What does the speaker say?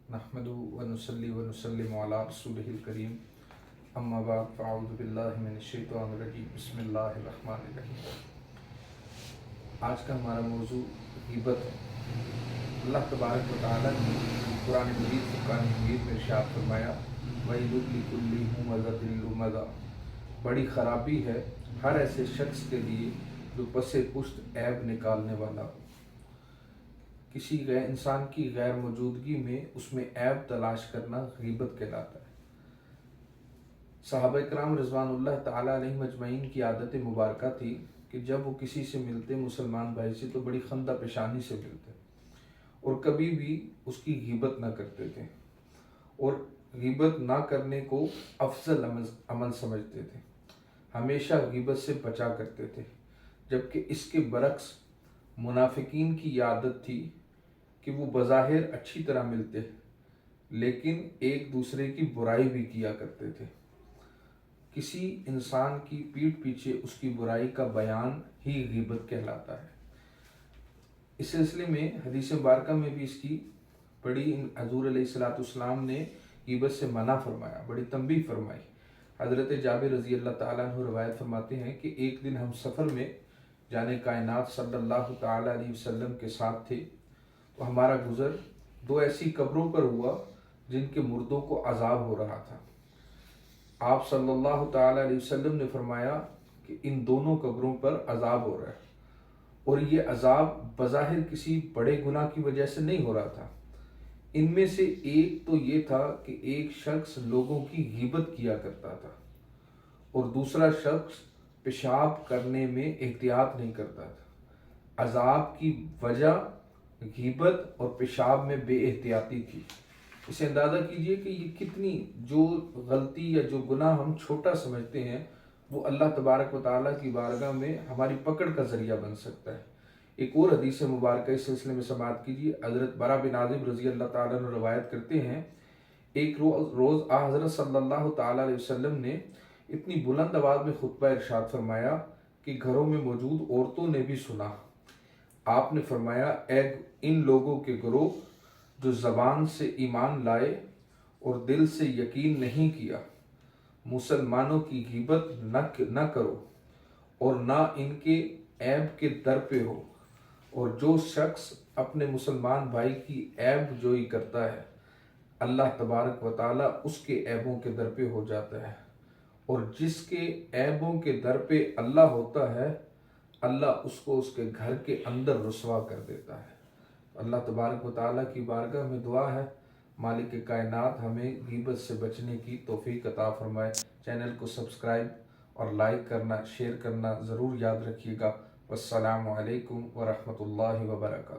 नहमदुहु व नुसल्ली व नुसल्लिमु अला रसूलिहिल करीम अम्मा बाद फ़अऊज़ु बिल्लाहि मिनश्शैतानिर रजीम बिस्मिल्लाहिर रहमानिर रहीम। आज का हमारा मौजू ग़ीबत है। अल्लाह तबारक व तआला ने कुरान मजीद फुरक़ान हमीद में इरशाद फरमाया वैलुल लिकुल्लि हुमज़तिन लुमज़ा, बड़ी ख़राबी है हर ऐसे शख्स के लिए जो पसे पुश्त ऐब निकालने वाला हो। किसी इंसान की गैर मौजूदगी में उसमें ऐब तलाश करना ग़ीबत कहलाता है। सहाबा इकराम रिज़वानुल्लाह ताला अलैहिम अजमईन की आदत मुबारका थी कि जब वो किसी से मिलते मुसलमान भाई से तो बड़ी खंदा पेशानी से मिलते और कभी भी उसकी ग़ीबत ना करते थे और ग़ीबत ना करने को अफजल अमल समझते थे। हमेशा ग़ीबत से बचा करते थे, जबकि इसके बरक्स मुनाफिकीन की ये आदत थी कि वो बज़ाहिर अच्छी तरह मिलते लेकिन एक दूसरे की बुराई भी किया करते थे। किसी इंसान की पीठ पीछे उसकी बुराई का बयान ही ग़ीबत कहलाता है। इस सिलसिले में हदीस मुबारका में भी इसकी बड़ी हज़ूर अलैहिस्सलाम ने ग़ीबत से मना फरमाया, बड़ी तंबीह फरमाई। हज़रत जाबिर रज़ी अल्लाह ताला अन्हु रवायत फरमाते हैं कि एक दिन हम सफ़र में जाने कायनात सल्लल्लाहु ताला अलैहि वसल्लम के साथ थे तो हमारा गुज़र दो ऐसी कब्रों पर हुआ जिनके मुर्दों को अजाब हो रहा था। आप सल्लल्लाहु ताला अलैहि वसल्लम ने फरमाया कि इन दोनों कब्रों पर अजाब हो रहा है और ये अजाब बज़ाहिर किसी बड़े गुनाह की वजह से नहीं हो रहा था। इनमें से एक तो ये था कि एक शख्स लोगों की ग़ीबत किया करता था और दूसरा शख्स पेशाब करने में एहतियात नहीं करता था। अजाब की वजह ग़ीबत और पेशाब में बेएहतियाती थी। इसे अंदाज़ा कीजिए कि ये कितनी जो गलती या जो गुनाह हम छोटा समझते हैं वो अल्लाह तबारक व तआला की बारगाह में हमारी पकड़ का ज़रिया बन सकता है। एक और हदीस मुबारक इस सिलसिले में समाअत कीजिए। हज़रत बरा बिन आज़िब रज़ी अल्लाह ताला अन्हु रवायत करते हैं, एक रोज़ हज़रत सल्लल्लाहु ताला अलैहि वसल्लम ने इतनी बुलंद आवाज़ में खुतबा इरशाद फरमाया कि घरों में मौजूद औरतों ने भी सुना। आपने फरमाया, ए इन लोगों के गिरोह जो ज़बान से ईमान लाए और दिल से यकीन नहीं किया, मुसलमानों की ग़ीबत न करो और ना इनके ऐब के दर पे हो। और जो शख्स अपने मुसलमान भाई की ऐब जोई करता है अल्लाह तबारक व ताला उसके ऐबों के दर पे हो जाता है और जिसके ऐबों के दर पे अल्लाह होता है अल्लाह उसको उसके घर के अंदर रुसवा कर देता है। अल्लाह तबारक व तआला की बारगाह में दुआ है मालिक कायनात हमें ग़ीबत से बचने की तौफीक अता फरमाए। चैनल को सब्सक्राइब और लाइक करना, शेयर करना ज़रूर याद रखिएगा। वस्सलामु अलैकुम व रहमतुल्लाहि व बरकातुहू।